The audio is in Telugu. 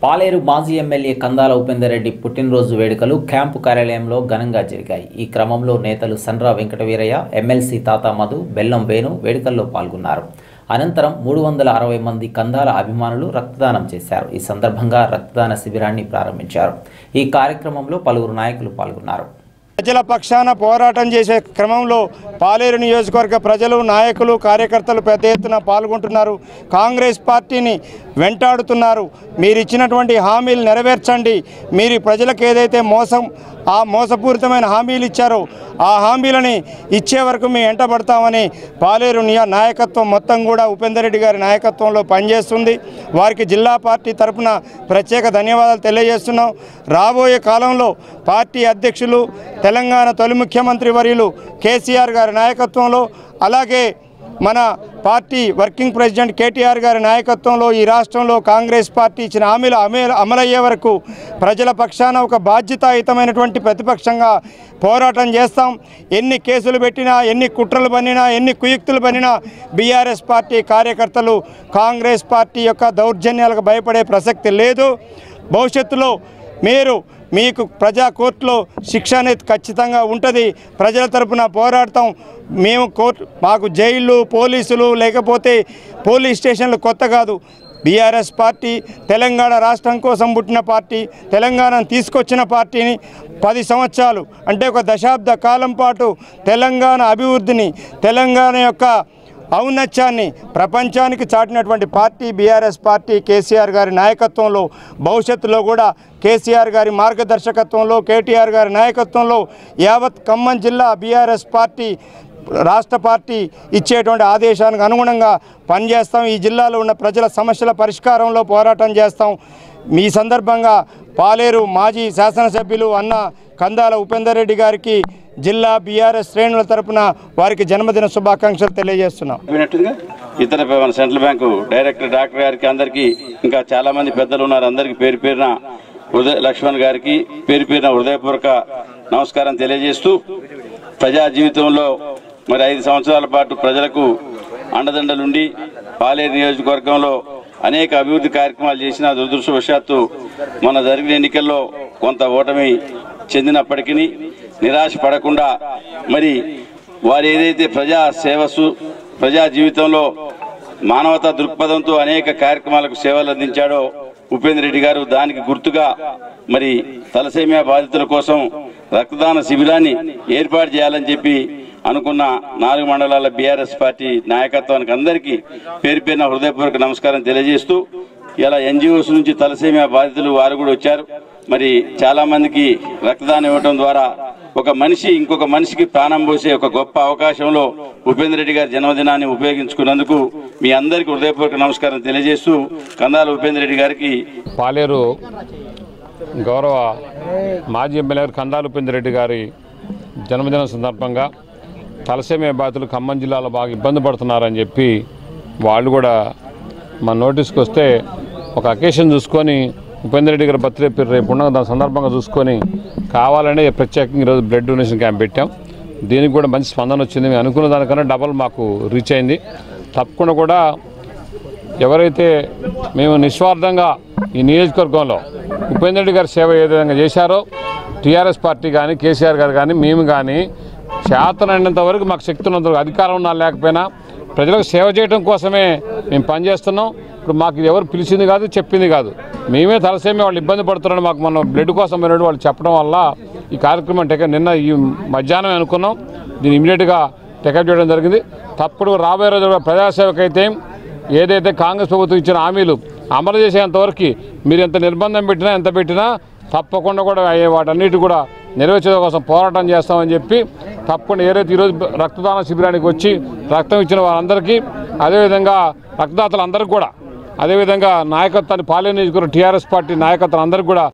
పాలేరు మాజీ ఎమ్మెల్యే కందాల ఉపేందర్ రెడ్డి పుట్టినరోజు వేడుకలు క్యాంపు కార్యాలయంలో ఘనంగా జరిగాయి. ఈ క్రమంలో నేతలు సండ్ర వెంకటవీరయ్య, ఎమ్మెల్సీ తాత మధు, బెల్లం వేణు వేడుకల్లో పాల్గొన్నారు. అనంతరం 360 మంది కందాల అభిమానులు రక్తదానం చేశారు. ఈ సందర్భంగా రక్తదాన శిబిరాన్ని ప్రారంభించారు. ఈ కార్యక్రమంలో పలువురు నాయకులు పాల్గొన్నారు. ప్రజల పక్షాన పోరాటం చేసే క్రమంలో పాలేరు నియోజకవర్గ ప్రజలు, నాయకులు, కార్యకర్తలు పెద్ద ఎత్తున పాల్గొంటున్నారు. కాంగ్రెస్ పార్టీని వెంటాడుతున్నారు. మీరు ఇచ్చినటువంటి హామీలు నెరవేర్చండి, మీరు ప్రజలకు ఏదైతే మోసపూరితమైన హామీలు ఇచ్చారో ఆ హామీలని ఇచ్చే వరకు మేము వెంటబడతామని పాలేరు నాయకత్వం మొత్తం కూడా ఉపేందర్ రెడ్డి గారి నాయకత్వంలో పనిచేస్తుంది. వారికి జిల్లా పార్టీ తరఫున ప్రత్యేక ధన్యవాదాలు తెలియజేస్తున్నాం. రాబోయే కాలంలో పార్టీ అధ్యక్షులు, తెలంగాణ తొలి ముఖ్యమంత్రి వర్యులు కేసీఆర్ గారి నాయకత్వంలో, అలాగే మన పార్టీ వర్కింగ్ ప్రెసిడెంట్ కేటీఆర్ గారి నాయకత్వంలో ఈ రాష్ట్రంలో కాంగ్రెస్ పార్టీ ఇచ్చిన హామీలు అమలయ్యే వరకు ప్రజల పక్షాన ఒక బాధ్యతాయుతమైనటువంటి ప్రతిపక్షంగా పోరాటం చేస్తాం. ఎన్ని కేసులు పెట్టినా, ఎన్ని కుట్రలు పన్నినా, ఎన్ని కుయుక్తులు పన్నినా బీఆర్ఎస్ పార్టీ కార్యకర్తలు కాంగ్రెస్ పార్టీ యొక్క దౌర్జన్యాలకు భయపడే ప్రసక్తి లేదు. భవిష్యత్తులో మీకు ప్రజా కోర్టులో శిక్ష అనేది ఖచ్చితంగా ఉంటుంది. ప్రజల తరపున పోరాడతాం. మాకు జైళ్ళు, పోలీసులు, లేకపోతే పోలీస్ స్టేషన్లు కొత్త కాదు. బీఆర్ఎస్ పార్టీ తెలంగాణ రాష్ట్రం కోసం పుట్టిన పార్టీ, తెలంగాణను తీసుకొచ్చిన పార్టీని 10 సంవత్సరాలు అంటే ఒక దశాబ్ద కాలం పాటు తెలంగాణ అభివృద్ధిని, తెలంగాణ యొక్క ఔన్నత్యాన్ని ప్రపంచానికి చాటినటువంటి పార్టీ బీఆర్ఎస్ పార్టీ. కేసీఆర్ గారి నాయకత్వంలో భవిష్యత్తులో కూడా కేసీఆర్ గారి మార్గదర్శకత్వంలో, కేటీఆర్ గారి నాయకత్వంలో యావత్ ఖమ్మం జిల్లా బీఆర్ఎస్ పార్టీ రాష్ట్ర పార్టీ ఇచ్చేటువంటి ఆదేశానికి అనుగుణంగా పనిచేస్తాం. ఈ జిల్లాలో ఉన్న ప్రజల సమస్యల పరిష్కారంలో పోరాటం చేస్తాం. మీ సందర్భంగా పాలేరు మాజీ శాసనసభ్యులు అన్న కందాల ఉపేందర్ రెడ్డి గారికి జిల్లా బీఆర్ఎస్ శ్రేణుల తరపున వారికి జన్మదిన శుభాకాంక్షలు తెలియజేస్తున్నాం. ఇతర సెంట్రల్ బ్యాంకు డైరెక్టర్ డాక్టర్ గారికి, అందరికీ ఇంకా చాలా మంది పెద్దలు ఉన్నారు. అందరికీ పేరు పేరున లక్ష్మణ్ గారికి పేరు పేరున హృదయపూర్వక నమస్కారం తెలియజేస్తూ, ప్రజా జీవితంలో మరి 5 సంవత్సరాల పాటు ప్రజలకు అండదండలుండి పాలేరు నియోజకవర్గంలో అనేక అభివృద్ధి కార్యక్రమాలు చేసిన దురదృష్టవశాత్తు మొన్న జరిగిన ఎన్నికల్లో కొంత ఓటమి చెందినప్పటికీ నిరాశ పడకుండా మరి వారు ఏదైతే ప్రజా జీవితంలో మానవతా దృక్పథంతో అనేక కార్యక్రమాలకు సేవలు అందించాడో ఉపేందర్ రెడ్డి గారు, దానికి గుర్తుగా మరి తలసేమియా బాధితుల కోసం రక్తదాన శిబిరాన్ని ఏర్పాటు చేయాలని చెప్పి అనుకున్న 4 మండలాల బీఆర్ఎస్ పార్టీ నాయకత్వానికి అందరికీ పేరు పేరున హృదయపూర్వక నమస్కారం తెలియజేస్తూ, ఇలా ఎన్జిఓస్ నుంచి తలసేమియా బాధితులు వారు కూడా వచ్చారు. మరి చాలా మందికి రక్తదానం ఇవ్వడం ద్వారా ఒక మనిషి ఇంకొక మనిషికి ప్రాణం పోసే ఒక గొప్ప అవకాశంలో ఉపేందర్ రెడ్డి గారి జన్మదినాన్ని ఉపయోగించుకున్నందుకు మీ అందరికీ హృదయపూర్వక నమస్కారం తెలియజేస్తూ, కందాల ఉపేందర్ రెడ్డి గారికి పాలేరు గౌరవ మాజీ ఎమ్మెల్యే కందాల ఉపేందర్ రెడ్డి గారి జన్మదినం సందర్భంగా తలసేమియా బాధితులు ఖమ్మం జిల్లాలో బాగా ఇబ్బంది పడుతున్నారని చెప్పి వాళ్ళు కూడా మన నోటీస్కి వస్తే ఒక అకేషన్ చూసుకొని ఉపేందర్ రెడ్డి గారి బర్త్డే రేపు ఉన్న దాని సందర్భంగా చూసుకొని కావాలనే ప్రత్యేకంగా ఈరోజు బ్లడ్ డొనేషన్ క్యాంప్ పెట్టాం. దీనికి కూడా మంచి స్పందన వచ్చింది. మేము అనుకున్న దానికన్నా డబల్ మాకు రీచ్ అయింది. తప్పకుండా కూడా ఎవరైతే మేము నిస్వార్థంగా ఈ నియోజకవర్గంలో ఉపేందర్ రెడ్డి గారి సేవ ఏ విధంగా చేశారో టీఆర్ఎస్ పార్టీ కానీ, కేసీఆర్ గారు కానీ, మేము కానీ చేతనైనంత వరకు మాకు శక్తి ఉన్నంత వరకు, అధికారం ఉన్నా లేకపోయినా ప్రజలకు సేవ చేయడం కోసమే మేము పనిచేస్తున్నాం. ఇప్పుడు మాకు ఎవరు పిలిచింది కాదు, చెప్పింది కాదు, మేమే తలసేమే వాళ్ళు ఇబ్బంది పడుతున్నారని మాకు మన బ్లడ్ కోసం అయినట్టు వాళ్ళు చెప్పడం వల్ల ఈ కార్యక్రమం నిన్న ఈ మధ్యాహ్నం అనుకున్నాం. దీన్ని ఇమీడియట్గా టేకప్ చేయడం జరిగింది. తప్పుడు రాబోయే రోజుల్లో ప్రజాసేవకైతే ఏదైతే కాంగ్రెస్ ప్రభుత్వం ఇచ్చిన హామీలు అమలు చేసేంతవరకు మీరు ఎంత నిర్బంధం పెట్టినా, ఎంత పెట్టినా తప్పకుండా కూడా వాటన్నిటి కూడా నెరవేర్చడం కోసం పోరాటం చేస్తామని చెప్పి తప్పకుండా ఏదైతే ఈరోజు రక్తదాన శిబిరానికి వచ్చి రక్తం ఇచ్చిన వారందరికీ, అదేవిధంగా రక్తదాతలందరికీ కూడా, అదేవిధంగా నాయకత్వాన్ని పాలేరు నియోజకవర్గ టీఆర్ఎస్ పార్టీ నాయకత్వం అందరికీ కూడా